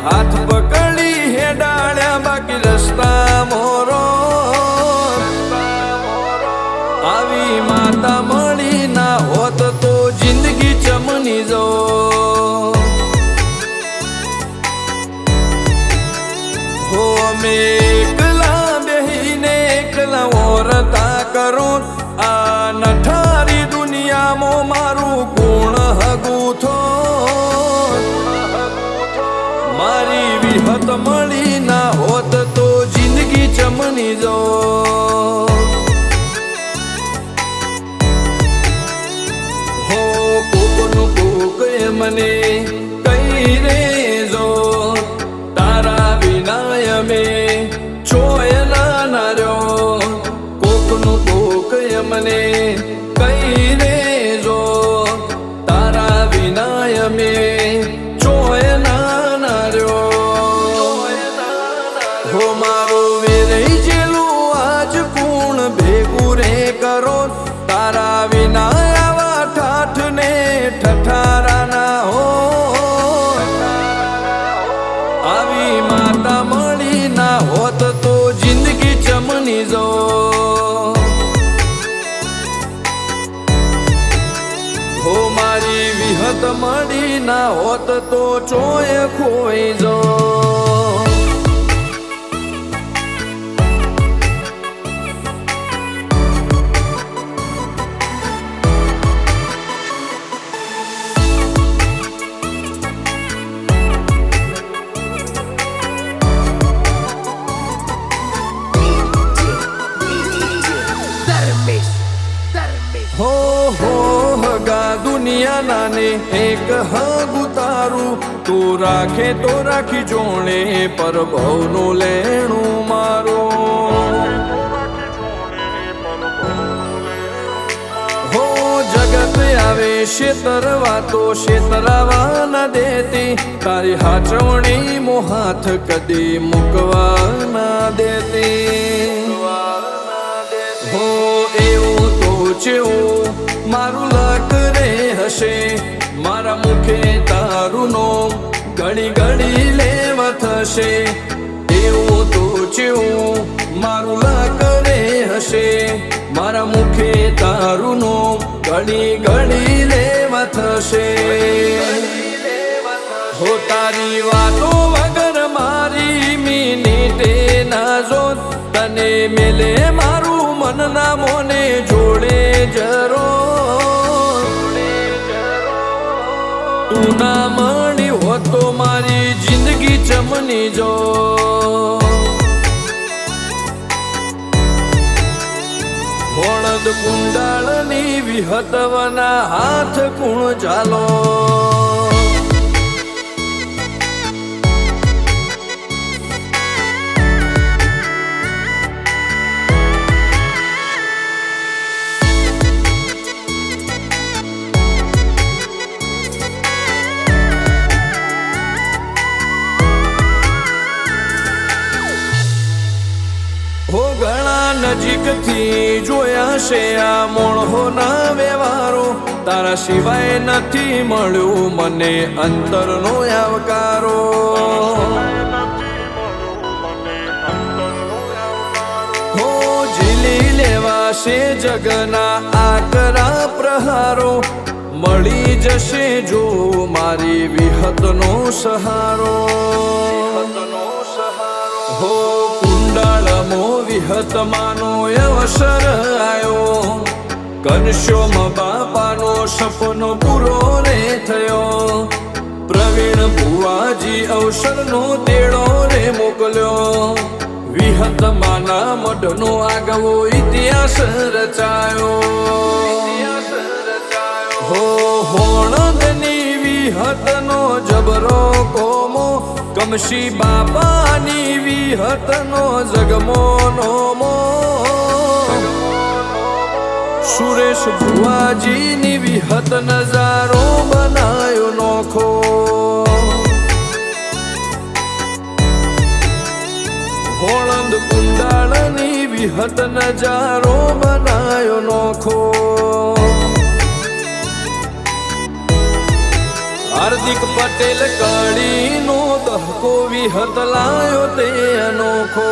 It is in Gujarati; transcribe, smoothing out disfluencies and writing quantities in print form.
હાથ પકડી હેડાળ્યા બાકી રસ્તા મોરો આવી માતા મળી ના હોત તો જિંદગી ચમની જો હો અમે એકલા બેહીને એકલા ઓરતા કરો આ નઠારી દુનિયામાં મારું ગુણ હગું થો મારી વિહત મળી ના હોત તો જિંદગી ચમની જો હો કોકનું કોક મને કઈ રે જો તારા વિનાય મે છોયલા ના રહ્યો કોકનું કોક મને કઈ રે જો તારા વિનાય મે છોયલા ના રહ્યો હો મારો વેરઈ જેલું આજ કુણ ભેગું રે કરો તારા વિનાય આવા ઠાઠ ને ઠઠારા ના હો આવી માતા મળી ના હોત તો જિંદગી ચમની જો હો મારી વિહત મળી ના હોત તો ચોય ખોઈ જો હો હગા દુનિયા નાને એક હગું તારું તું રાખે તો રાખી જોણે પર ભવનું લેણું મારું હો જગત આવે શેતરવા તો શેતરાવા ના દેતી તારી હાચવણી મો હાથ કદી મૂકવા ના દેતી હો એવું તો જેવું મારું લક રે હશે મારા મુખે તારું નો ઘડી ઘડી લેવ થશે એવું તો જેવું મારું લક રે હશે મારા મુખે તારું નો ઘડી ઘડી લેવ થશે હો તારી વાતો વગર મારી મિનિટે ના જો તને મેલે મારું મન ના મોને જોડે જરો તું ના મળી હો તો મારી જિંદગી ચમની જો હોળદ કુંડાળની વિહતવના હાથ કુણ ચાલો હો ઘણા નજીકથી જોયા છે આ મોણહો ના વ્યવહારો તારા સિવાય નથી મળ્યું મને અંતરનો આવકારો હો ઝીલી લેવાશે જગના આકરા પ્રહારો મળી જશે જો મારી વિહતનો સહારો હો કુંડાળમો વિહતમાનો અવસર આયો ઘનશ્યામ બાપાનો સપનો પૂરો રે થયો પ્રવીણ ભુવાજી અવસરનો તેડો રે મોકલ્યો વિહતમાના મઢનો આગવો ઇતિહાસ રચાયો હો હોણદની વિહતનો જબરો કોમો કમશી બાપાની વિહતનો જગમો નોમો સુરેશ ભુવાજીની વિહત નજારો બનાયો નોખો હોળંદ કુંડાળની વિહત નજારો બનાયો નોખો હાર્દિક પટેલ કડીનો દહકો વિહત લાયો તે અનોખો